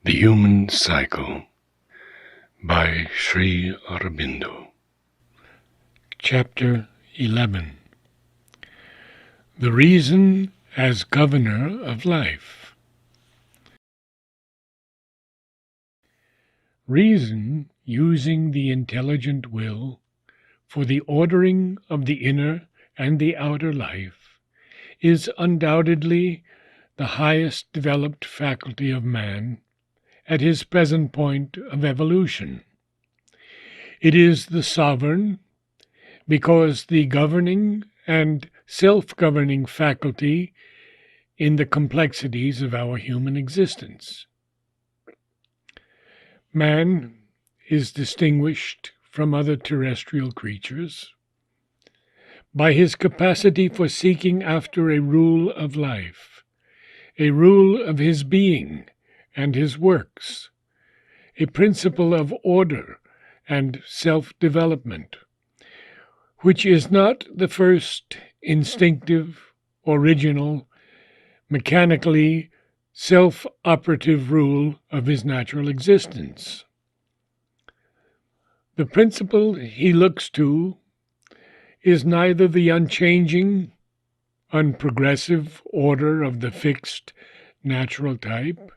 The Human Cycle by Sri Aurobindo. Chapter 11. The Reason as Governor of Life. Reason, using the intelligent will for the ordering of the inner and the outer life, is undoubtedly the highest developed faculty of man at his present point of evolution. It is the sovereign, because the governing and self-governing faculty in the complexities of our human existence. Man is distinguished from other terrestrial creatures by his capacity for seeking after a rule of life, a rule of his being and his works, a principle of order and self-development, which is not the first instinctive, original, mechanically self-operative rule of his natural existence. The principle he looks to is neither the unchanging, unprogressive order of the fixed natural type,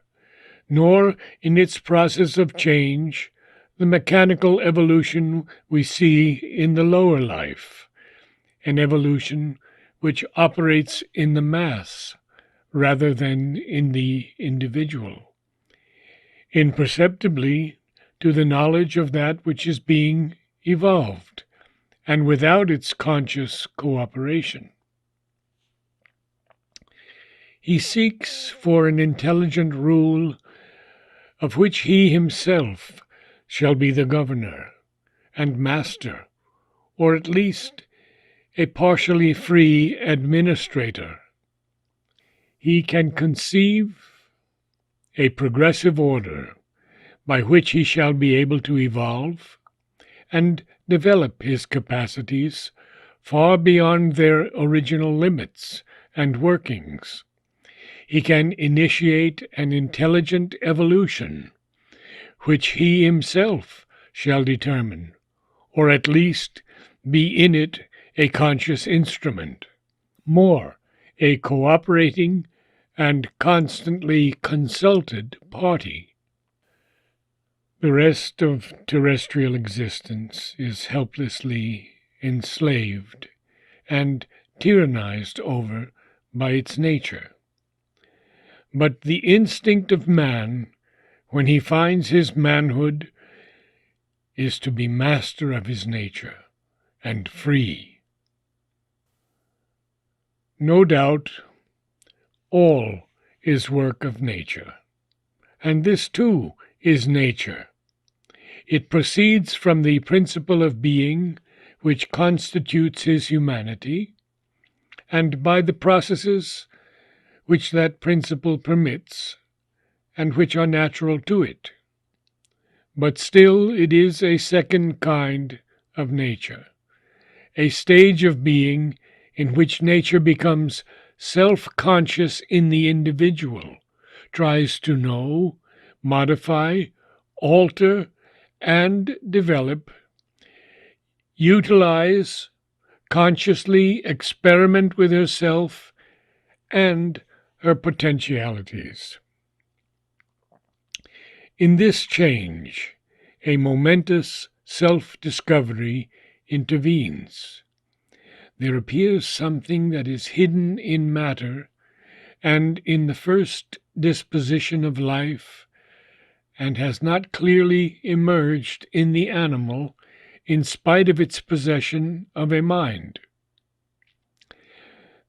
nor in its process of change the mechanical evolution we see in the lower life, an evolution which operates in the mass rather than in the individual, imperceptibly to the knowledge of that which is being evolved, and without its conscious cooperation. He seeks for an intelligent rule of which he himself shall be the governor and master, or at least a partially free administrator. He can conceive a progressive order by which he shall be able to evolve and develop his capacities far beyond their original limits and workings. He can initiate an intelligent evolution, which he himself shall determine, or at least be in it a conscious instrument, more, a cooperating and constantly consulted party. The rest of terrestrial existence is helplessly enslaved and tyrannized over by its nature. But the instinct of man, when he finds his manhood, is to be master of his nature and free. No doubt, all is work of nature, and this too is nature. It proceeds from the principle of being which constitutes his humanity, and by the processes which that principle permits, and which are natural to it. But still it is a second kind of nature, a stage of being in which nature becomes self-conscious in the individual, tries to know, modify, alter, and develop, utilize, consciously experiment with herself and her potentialities. In this change, a momentous self-discovery intervenes. There appears something that is hidden in matter and in the first disposition of life, and has not clearly emerged in the animal in spite of its possession of a mind.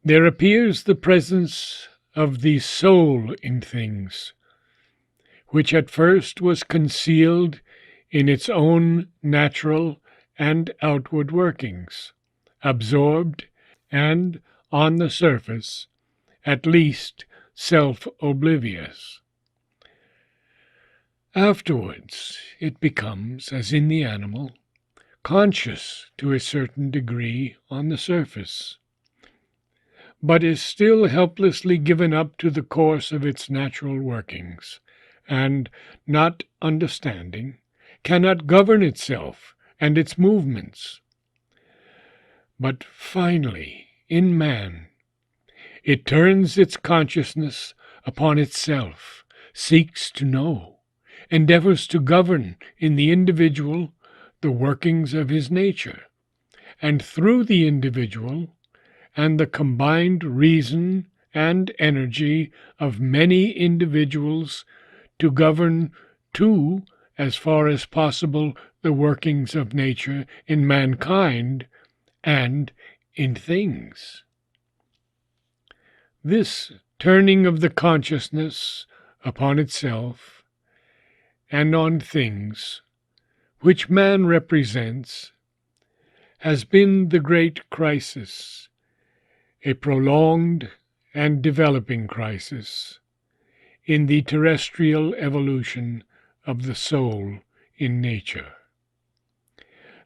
There appears the presence of the soul in things, which at first was concealed in its own natural and outward workings, absorbed and, on the surface, at least self-oblivious. Afterwards, it becomes, as in the animal, conscious to a certain degree on the surface, but is still helplessly given up to the course of its natural workings, and not understanding, cannot govern itself and its movements. But finally, in man, it turns its consciousness upon itself, seeks to know, endeavors to govern in the individual the workings of his nature, and through the individual and the combined reason and energy of many individuals to govern, too, as far as possible, the workings of nature in mankind and in things. This turning of the consciousness upon itself and on things, which man represents, has been the great crisis, a prolonged and developing crisis in the terrestrial evolution of the soul in nature.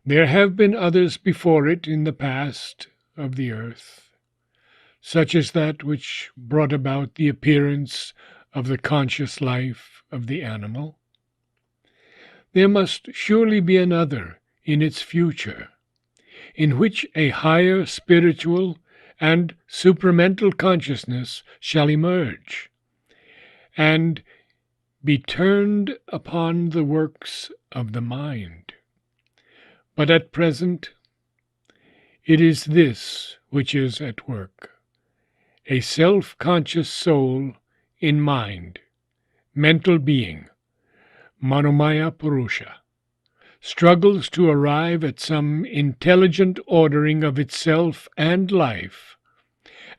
There have been others before it in the past of the earth, such as that which brought about the appearance of the conscious life of the animal. There must surely be another in its future, in which a higher spiritual and supramental consciousness shall emerge, and be turned upon the works of the mind. But at present, it is this which is at work. A self-conscious soul in mind, mental being, Manomaya Purusha, struggles to arrive at some intelligent ordering of itself and life,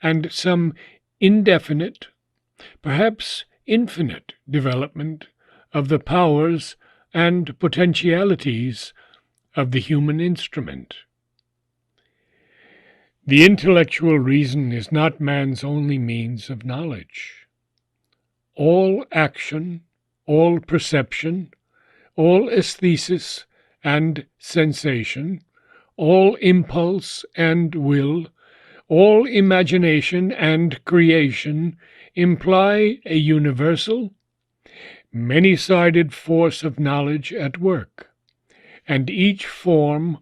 and some indefinite, perhaps infinite development of the powers and potentialities of the human instrument. The intellectual reason is not man's only means of knowledge. All action, all perception, all aesthesis and sensation, all impulse and will, all imagination and creation imply a universal, many-sided force of knowledge at work, and each form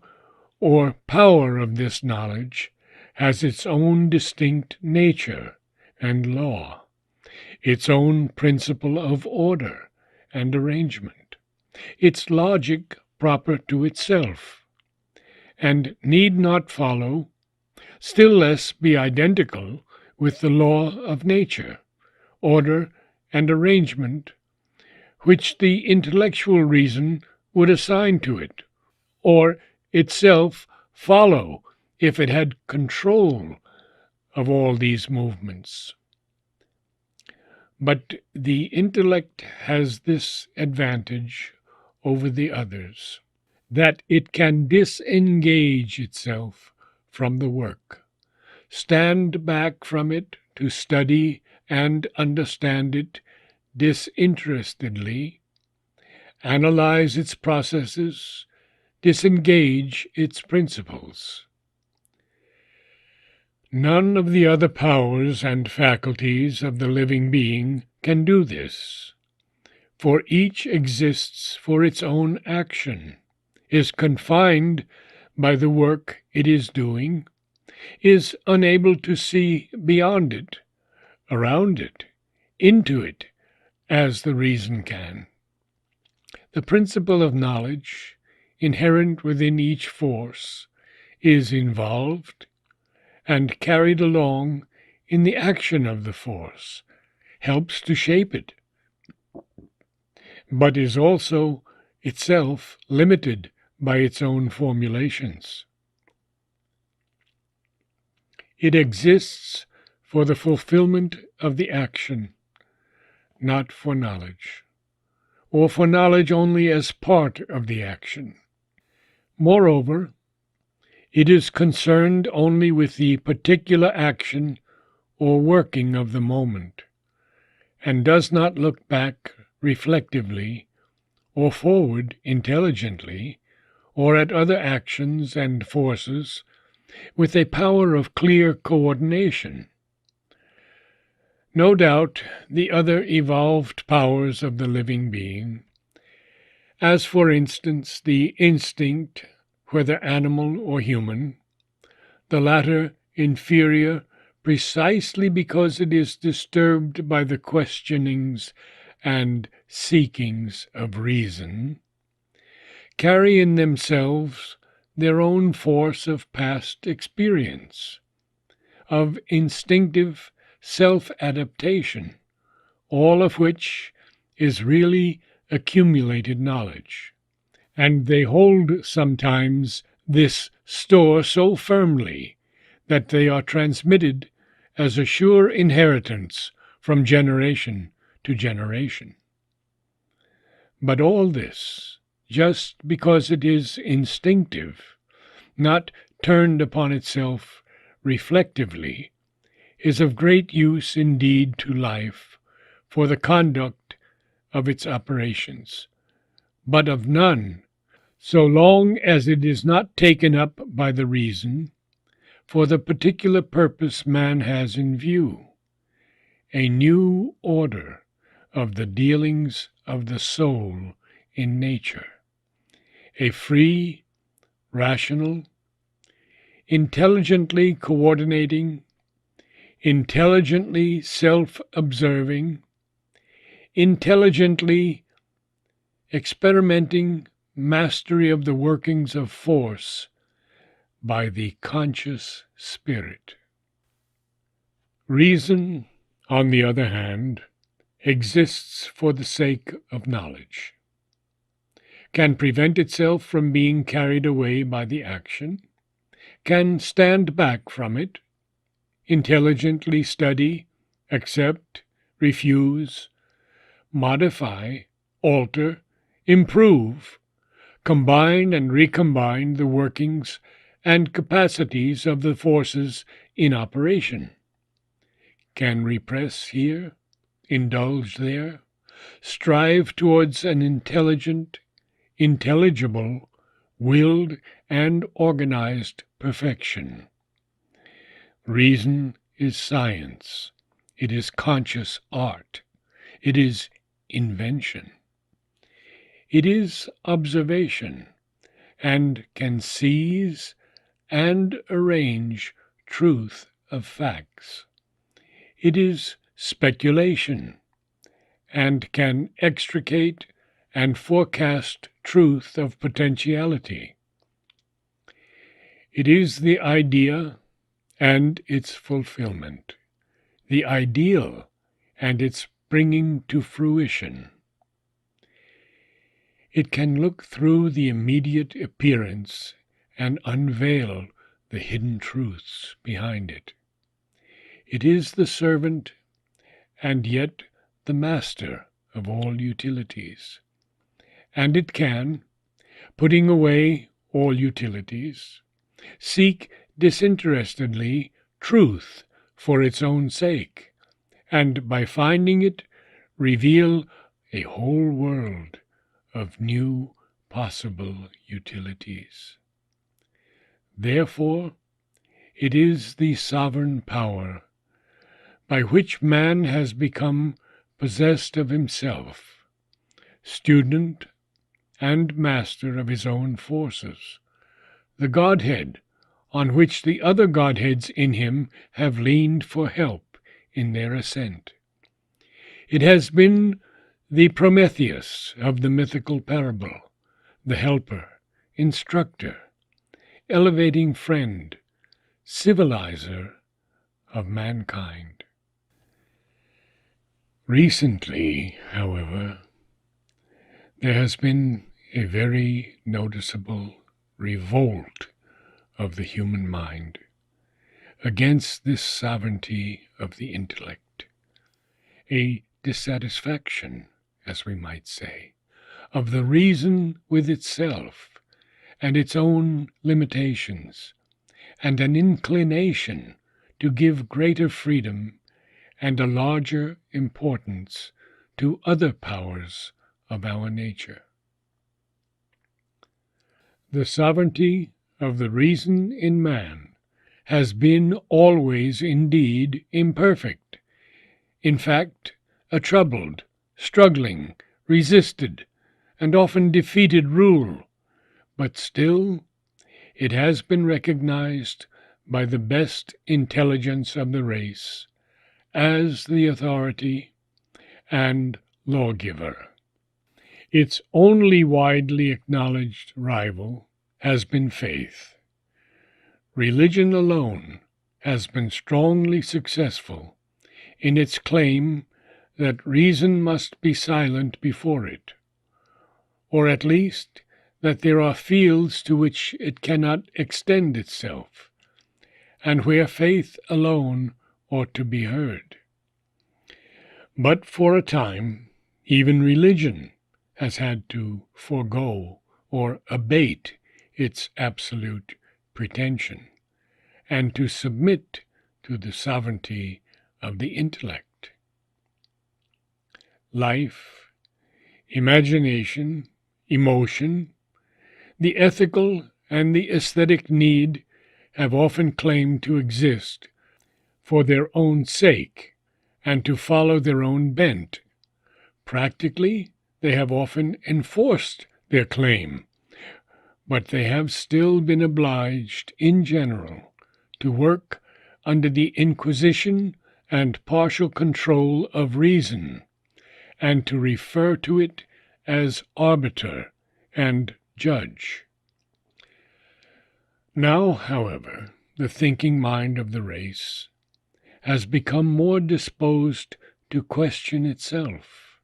or power of this knowledge has its own distinct nature and law, its own principle of order and arrangement, its logic proper to itself, and need not follow, still less be identical with the law of nature, order, and arrangement which the intellectual reason would assign to it, or itself follow if it had control of all these movements. But the intellect has this advantage over the others, that it can disengage itself from the work, stand back from it to study and understand it disinterestedly, analyze its processes, disengage its principles. None of the other powers and faculties of the living being can do this, for each exists for its own action, is confined by the work it is doing, is unable to see beyond it, around it, into it, as the reason can. The principle of knowledge, inherent within each force, is involved and carried along in the action of the force, helps to shape it, but is also itself limited by its own formulations. It exists for the fulfillment of the action, not for knowledge, or for knowledge only as part of the action. Moreover, it is concerned only with the particular action or working of the moment, and does not look back reflectively, or forward intelligently, or at other actions and forces with a power of clear coordination. No doubt the other evolved powers of the living being, as for instance the instinct, whether animal or human, the latter inferior precisely because it is disturbed by the questionings and seekings of reason, carry in themselves their own force of past experience, of instinctive self-adaptation, all of which is really accumulated knowledge. And they hold sometimes this store so firmly that they are transmitted as a sure inheritance from generation to generation. But all this, just because it is instinctive, not turned upon itself reflectively, is of great use indeed to life for the conduct of its operations, but of none so long as it is not taken up by the reason for the particular purpose man has in view, a new order of the dealings of the soul in nature, a free, rational, intelligently coordinating, intelligently self-observing, intelligently experimenting mastery of the workings of force by the conscious spirit. Reason, on the other hand, exists for the sake of knowledge, can prevent itself from being carried away by the action, can stand back from it, intelligently study, accept, refuse, modify, alter, improve, combine and recombine the workings and capacities of the forces in operation, can repress here, indulge there, strive towards an intelligent, intelligible, willed, and organized perfection. Reason is science. It is conscious art. It is invention. It is observation, and can seize and arrange truth of facts. It is speculation, and can extricate and forecast truth of potentiality. It is the idea and its fulfillment, the ideal and its bringing to fruition. It can look through the immediate appearance and unveil the hidden truths behind it. It is the servant and yet the master of all utilities, and it can, putting away all utilities, seek disinterestedly truth for its own sake, and by finding it, reveal a whole world of new possible utilities. Therefore, it is the sovereign power by which man has become possessed of himself, student and master of his own forces, the Godhead on which the other Godheads in him have leaned for help in their ascent. It has been the Prometheus of the mythical parable, the helper, instructor, elevating friend, civilizer of mankind. Recently, however, there has been a very noticeable revolt of the human mind against this sovereignty of the intellect, a dissatisfaction, as we might say, of the reason with itself and its own limitations, and an inclination to give greater freedom and a larger importance to other powers of our nature. The sovereignty of the reason in man has been always indeed imperfect in fact, a troubled, struggling, resisted, and often defeated rule, but still it has been recognized by the best intelligence of the race as the authority and lawgiver. Its only widely acknowledged rival has been faith. Religion alone has been strongly successful in its claim that reason must be silent before it, or at least that there are fields to which it cannot extend itself, and where faith alone ought to be heard. But for a time, even religion has had to forego or abate its absolute pretension, and to submit to the sovereignty of the intellect. Life, imagination, emotion, the ethical and the aesthetic need have often claimed to exist for their own sake and to follow their own bent. Practically, they have often enforced their claim, but they have still been obliged, in general, to work under the inquisition and partial control of reason, and to refer to it as arbiter and judge. Now, however, the thinking mind of the race has become more disposed to question itself,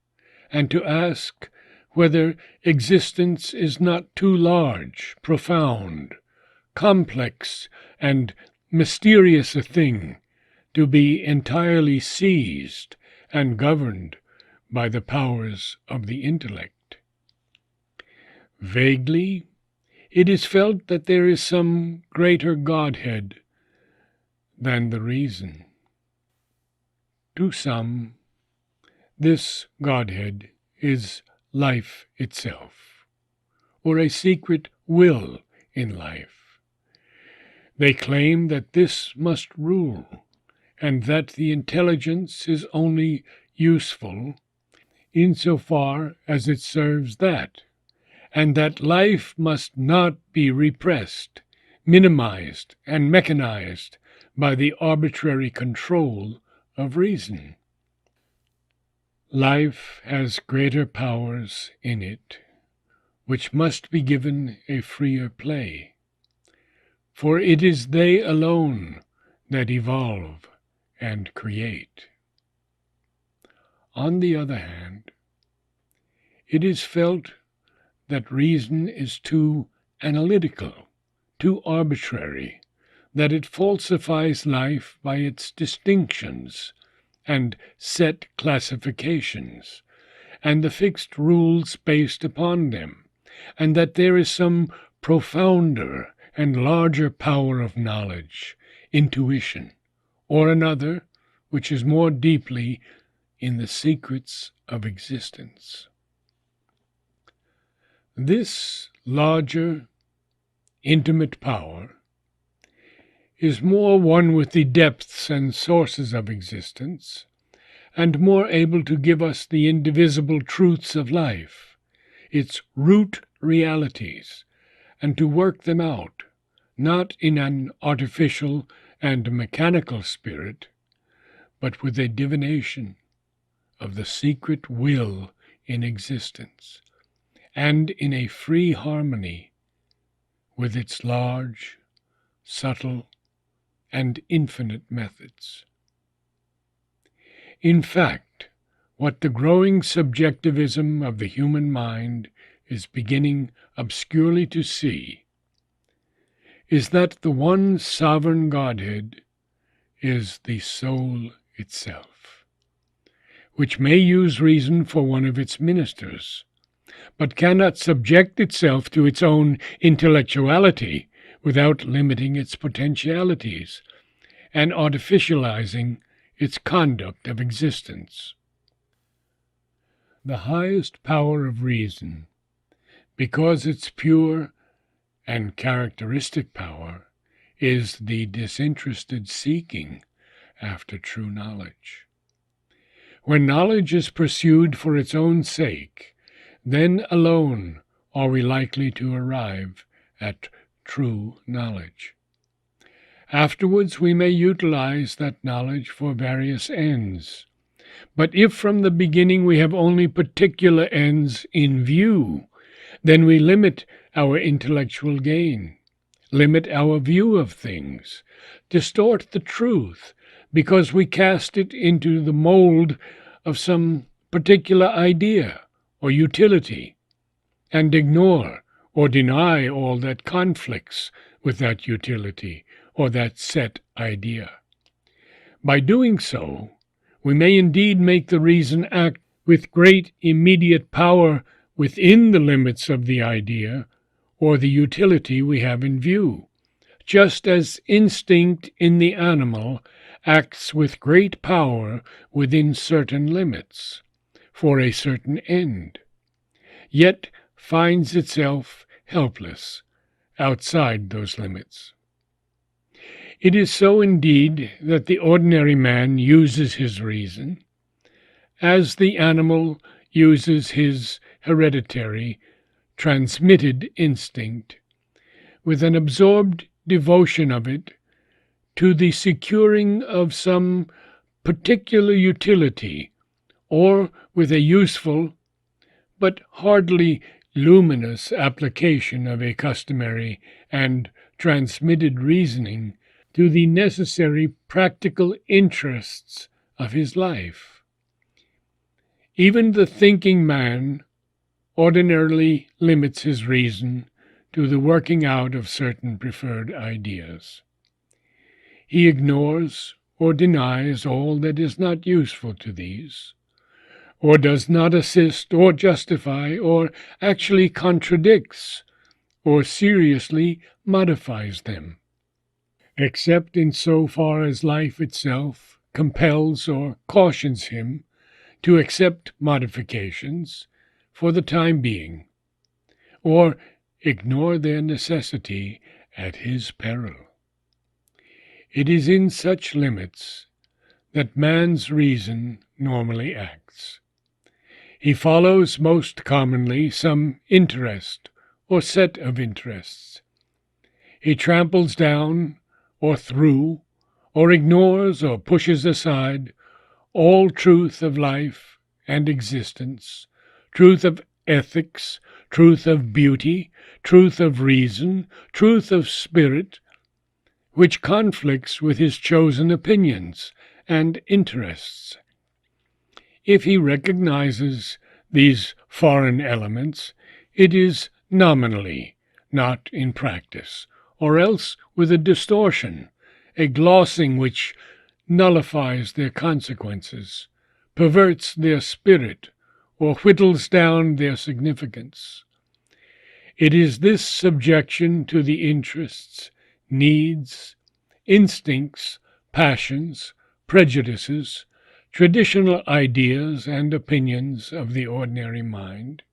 and to ask whether existence is not too large, profound, complex, and mysterious a thing to be entirely seized and governed by the powers of the intellect. Vaguely, it is felt that there is some greater Godhead than the reason. To some, this Godhead is life itself, or a secret will in life. They claim that this must rule, and that the intelligence is only useful insofar as it serves that, and that life must not be repressed, minimized, and mechanized by the arbitrary control of reason. Life has greater powers in it, which must be given a freer play, for it is they alone that evolve and create. On the other hand, it is felt that reason is too analytical, too arbitrary, that it falsifies life by its distinctions and set classifications, and the fixed rules based upon them, and that there is some profounder and larger power of knowledge, intuition, or another which is more deeply in the secrets of existence. This larger, intimate power is more one with the depths and sources of existence, and more able to give us the indivisible truths of life, its root realities, and to work them out, not in an artificial and mechanical spirit, but with a divination of the secret will in existence, and in a free harmony with its large, subtle, and infinite methods. In fact, what the growing subjectivism of the human mind is beginning obscurely to see is that the one sovereign Godhead is the soul itself, which may use reason for one of its ministers, but cannot subject itself to its own intellectuality without limiting its potentialities and artificializing its conduct of existence. The highest power of reason, because its pure and characteristic power, is the disinterested seeking after true knowledge. When knowledge is pursued for its own sake, then alone are we likely to arrive at true knowledge. Afterwards, we may utilize that knowledge for various ends. But if from the beginning we have only particular ends in view, then we limit our intellectual gain, limit our view of things, distort the truth, because we cast it into the mold of some particular idea or utility, and ignore or deny all that conflicts with that utility or that set idea. By doing so, we may indeed make the reason act with great immediate power within the limits of the idea or the utility we have in view, just as instinct in the animal acts with great power within certain limits, for a certain end, yet finds itself helpless outside those limits. It is so indeed that the ordinary man uses his reason, as the animal uses his hereditary, transmitted instinct, with an absorbed devotion of it to the securing of some particular utility, or with a useful but hardly luminous application of a customary and transmitted reasoning to the necessary practical interests of his life. Even the thinking man ordinarily limits his reason to the working out of certain preferred ideas. He ignores or denies all that is not useful to these, or does not assist or justify or actually contradicts or seriously modifies them, except in so far as life itself compels or cautions him to accept modifications for the time being, or ignore their necessity at his peril. It is in such limits that man's reason normally acts. He follows most commonly some interest or set of interests. He tramples down or through, or ignores or pushes aside all truth of life and existence, truth of ethics, truth of beauty, truth of reason, truth of spirit, which conflicts with his chosen opinions and interests. If he recognizes these foreign elements, it is nominally, not in practice, or else with a distortion, a glossing which nullifies their consequences, perverts their spirit, or whittles down their significance. It is this subjection to the interests, needs, instincts, passions, prejudices, traditional ideas and opinions of the ordinary mind,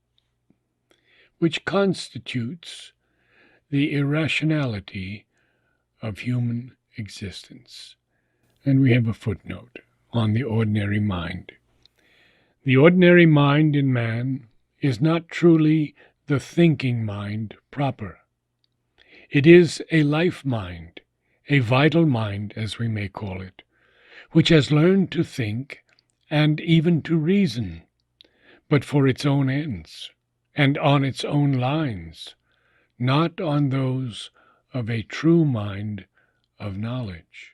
which constitutes the irrationality of human existence. And we have a footnote on the ordinary mind. The ordinary mind in man is not truly the thinking mind proper. It is a life mind, a vital mind, as we may call it, which has learned to think and even to reason, but for its own ends and on its own lines, not on those of a true mind of knowledge.